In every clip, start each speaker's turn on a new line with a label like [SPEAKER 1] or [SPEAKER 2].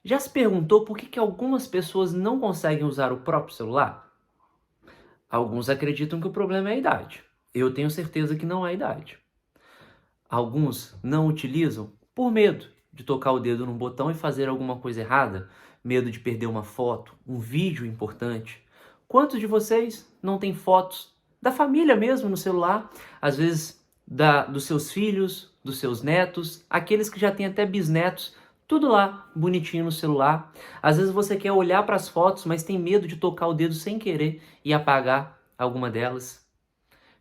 [SPEAKER 1] Já se perguntou por que algumas pessoas não conseguem usar o próprio celular? Alguns acreditam que o problema é a idade. Eu tenho certeza que não é a idade. Alguns não utilizam por medo de tocar o dedo num botão e fazer alguma coisa errada, medo de perder uma foto, um vídeo importante. Quantos de vocês não têm fotos da família mesmo no celular? Às vezes dos seus filhos, dos seus netos, aqueles que já têm até bisnetos, tudo lá bonitinho no celular. Às vezes você quer olhar para as fotos, mas tem medo de tocar o dedo sem querer e apagar alguma delas.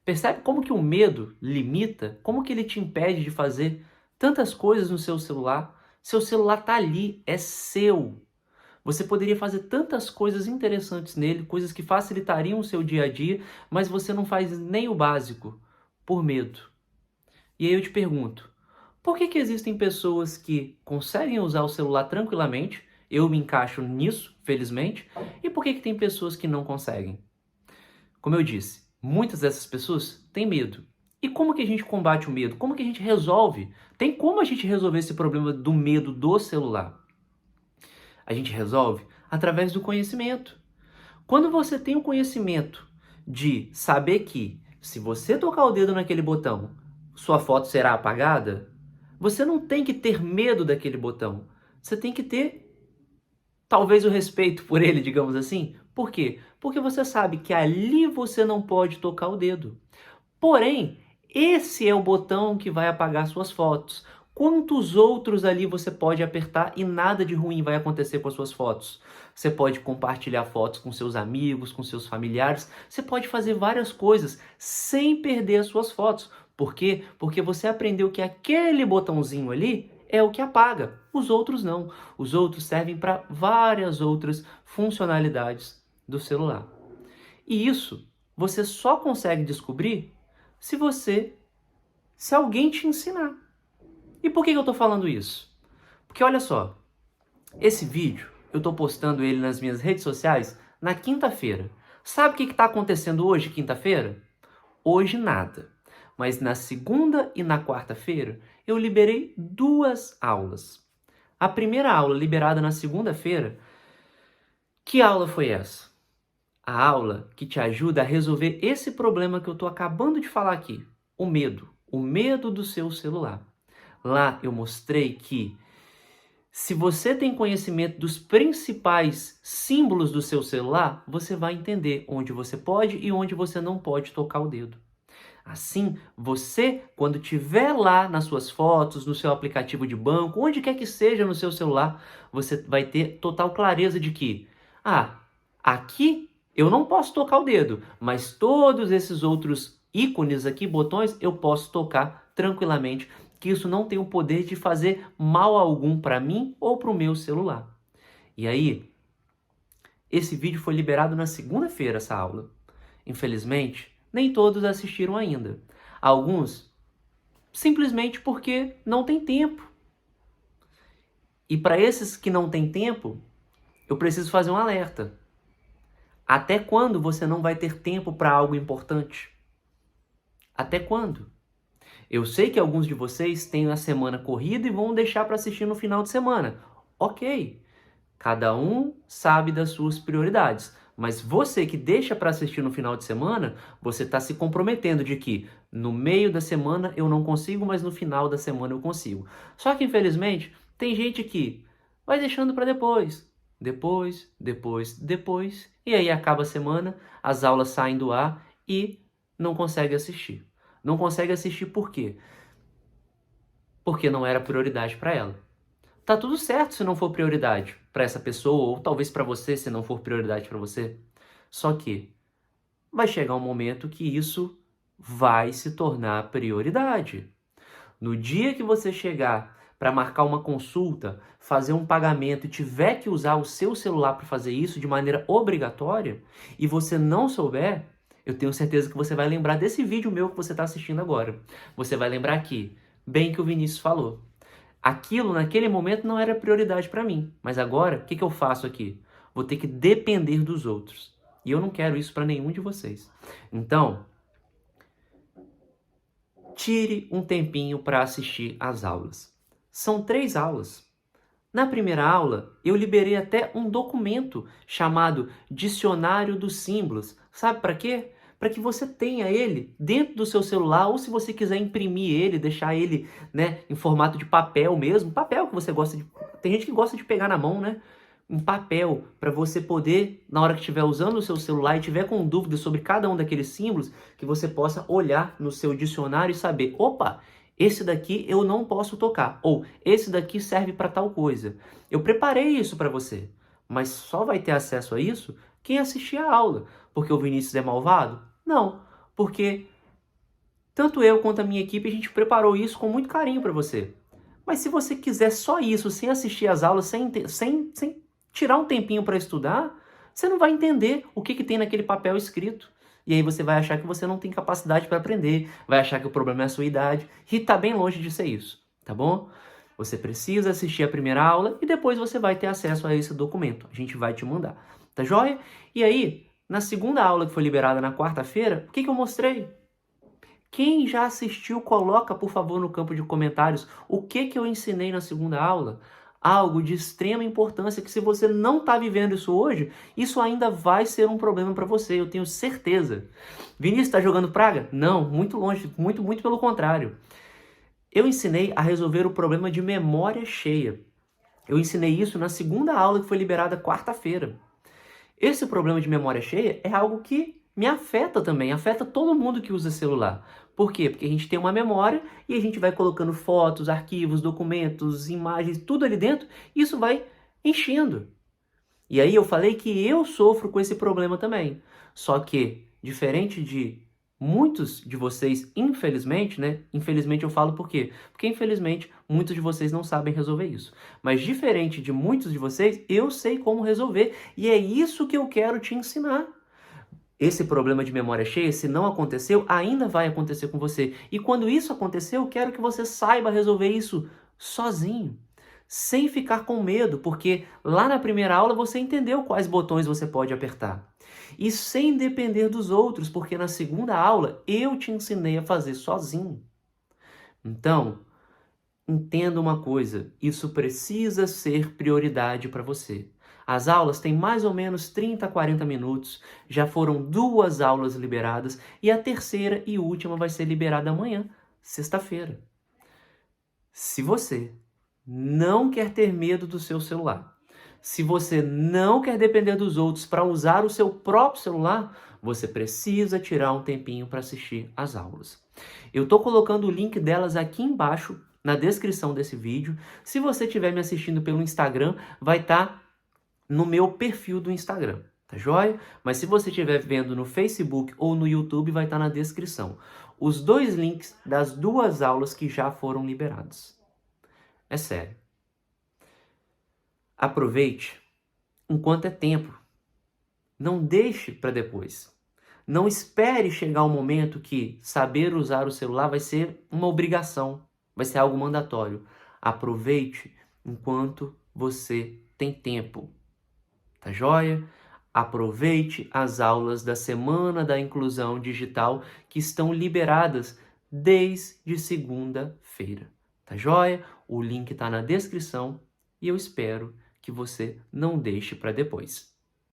[SPEAKER 1] Percebe como que o medo limita? Como que ele te impede de fazer tantas coisas no seu celular? Seu celular tá ali, é seu. Você poderia fazer tantas coisas interessantes nele, coisas que facilitariam o seu dia a dia, mas você não faz nem o básico, por medo. E aí eu te pergunto, por que existem pessoas que conseguem usar o celular tranquilamente? Eu me encaixo nisso, felizmente. E por que tem pessoas que não conseguem? Como eu disse, muitas dessas pessoas têm medo. E como que a gente combate o medo? Como que a gente resolve? Tem como a gente resolver esse problema do medo do celular? A gente resolve através do conhecimento. Quando você tem o conhecimento de saber que se você tocar o dedo naquele botão, sua foto será apagada, você não tem que ter medo daquele botão. Você tem que ter talvez o respeito por ele, digamos assim. Por quê? Porque você sabe que ali você não pode tocar o dedo. Porém, esse é o botão que vai apagar suas fotos. Quantos outros ali você pode apertar e nada de ruim vai acontecer com as suas fotos? Você pode compartilhar fotos com seus amigos, com seus familiares. Você pode fazer várias coisas sem perder as suas fotos. Por quê? Porque você aprendeu que aquele botãozinho ali é o que apaga. Os outros não. Os outros servem para várias outras funcionalidades do celular. E isso você só consegue descobrir se alguém te ensinar. E por que eu estou falando isso? Porque olha só, esse vídeo eu estou postando ele nas minhas redes sociais na quinta-feira. Sabe o que está acontecendo hoje, quinta-feira? Hoje nada. Mas na segunda e na quarta-feira eu liberei 2 aulas. A primeira aula liberada na segunda-feira, que aula foi essa? A aula que te ajuda a resolver esse problema que eu estou acabando de falar aqui, o medo do seu celular. Lá eu mostrei que se você tem conhecimento dos principais símbolos do seu celular, você vai entender onde você pode e onde você não pode tocar o dedo. Assim, você, quando tiver lá nas suas fotos, no seu aplicativo de banco, onde quer que seja no seu celular, você vai ter total clareza de que, aqui eu não posso tocar o dedo, mas todos esses outros ícones aqui, botões, eu posso tocar tranquilamente, que isso não tem o poder de fazer mal algum para mim ou para o meu celular. E aí, esse vídeo foi liberado na segunda-feira, essa aula. Infelizmente, nem todos assistiram ainda. Alguns simplesmente porque não tem tempo. E para esses que não têm tempo, eu preciso fazer um alerta. Até quando você não vai ter tempo para algo importante? Até quando? Eu sei que alguns de vocês têm a semana corrida e vão deixar para assistir no final de semana. Ok, cada um sabe das suas prioridades. Mas você que deixa para assistir no final de semana, você está se comprometendo de que no meio da semana eu não consigo, mas no final da semana eu consigo. Só que infelizmente tem gente que vai deixando para depois, e aí acaba a semana, as aulas saem do ar e não consegue assistir. Não consegue assistir por quê? Porque não era prioridade para ela. Tá tudo certo se não for prioridade para essa pessoa, ou talvez para você, se não for prioridade para você. Só que vai chegar um momento que isso vai se tornar prioridade. No dia que você chegar para marcar uma consulta, fazer um pagamento e tiver que usar o seu celular para fazer isso de maneira obrigatória, e você não souber, eu tenho certeza que você vai lembrar desse vídeo meu que você está assistindo agora. Você vai lembrar que, bem que o Vinícius falou, aquilo naquele momento não era prioridade para mim, mas agora, o que eu faço aqui? Vou ter que depender dos outros. E eu não quero isso para nenhum de vocês. Então, tire um tempinho para assistir às aulas. São 3 aulas. Na primeira aula, eu liberei até um documento chamado Dicionário dos Símbolos. Sabe para quê? Para que você tenha ele dentro do seu celular, ou se você quiser imprimir ele, deixar ele, né, em formato de papel mesmo, papel que você gosta de... Tem gente que gosta de pegar na mão, né? Um papel para você poder, na hora que estiver usando o seu celular e tiver com dúvidas sobre cada um daqueles símbolos, que você possa olhar no seu dicionário e saber, opa, esse daqui eu não posso tocar, ou esse daqui serve para tal coisa. Eu preparei isso para você, mas só vai ter acesso a isso quem assistir a aula. Porque o Vinícius é malvado? Não, porque tanto eu quanto a minha equipe, a gente preparou isso com muito carinho para você. Mas se você quiser só isso, sem assistir às aulas, sem tirar um tempinho para estudar, você não vai entender o que tem naquele papel escrito. E aí você vai achar que você não tem capacidade para aprender, vai achar que o problema é a sua idade, e está bem longe de ser isso, tá bom? Você precisa assistir a primeira aula e depois você vai ter acesso a esse documento. A gente vai te mandar, tá joia? E aí, na segunda aula que foi liberada na quarta-feira, o que eu mostrei? Quem já assistiu, coloca, por favor, no campo de comentários o que eu ensinei na segunda aula. Algo de extrema importância que, se você não está vivendo isso hoje, isso ainda vai ser um problema para você, eu tenho certeza. Vinícius, está jogando praga? Não, muito longe, muito pelo contrário. Eu ensinei a resolver o problema de memória cheia. Eu ensinei isso na segunda aula que foi liberada quarta-feira. Esse problema de memória cheia é algo que me afeta também, afeta todo mundo que usa celular. Por quê? Porque a gente tem uma memória e a gente vai colocando fotos, arquivos, documentos, imagens, tudo ali dentro, e isso vai enchendo. E aí eu falei que eu sofro com esse problema também. Só que, diferente de muitos de vocês, infelizmente, né? Infelizmente eu falo por quê? Porque, infelizmente, muitos de vocês não sabem resolver isso. Mas, diferente de muitos de vocês, eu sei como resolver. E é isso que eu quero te ensinar. Esse problema de memória cheia, se não aconteceu, ainda vai acontecer com você. E quando isso acontecer, eu quero que você saiba resolver isso sozinho, sem ficar com medo, porque lá na primeira aula você entendeu quais botões você pode apertar. E sem depender dos outros, porque na segunda aula eu te ensinei a fazer sozinho. Então, entenda uma coisa, isso precisa ser prioridade para você. As aulas têm mais ou menos 30 a 40 minutos, já foram 2 aulas liberadas e a terceira e última vai ser liberada amanhã, sexta-feira. Se você não quer ter medo do seu celular, se você não quer depender dos outros para usar o seu próprio celular, você precisa tirar um tempinho para assistir às aulas. Eu estou colocando o link delas aqui embaixo na descrição desse vídeo. Se você estiver me assistindo pelo Instagram, vai estar no meu perfil do Instagram, tá joia? Mas se você estiver vendo no Facebook ou no YouTube, vai estar na descrição. Os 2 links das 2 aulas que já foram liberadas. É sério. Aproveite enquanto é tempo. Não deixe para depois. Não espere chegar o momento que saber usar o celular vai ser uma obrigação, vai ser algo mandatório. Aproveite enquanto você tem tempo. Tá joia? Aproveite as aulas da Semana da Inclusão Digital que estão liberadas desde segunda-feira. Tá joia? O link está na descrição e eu espero que você não deixe para depois.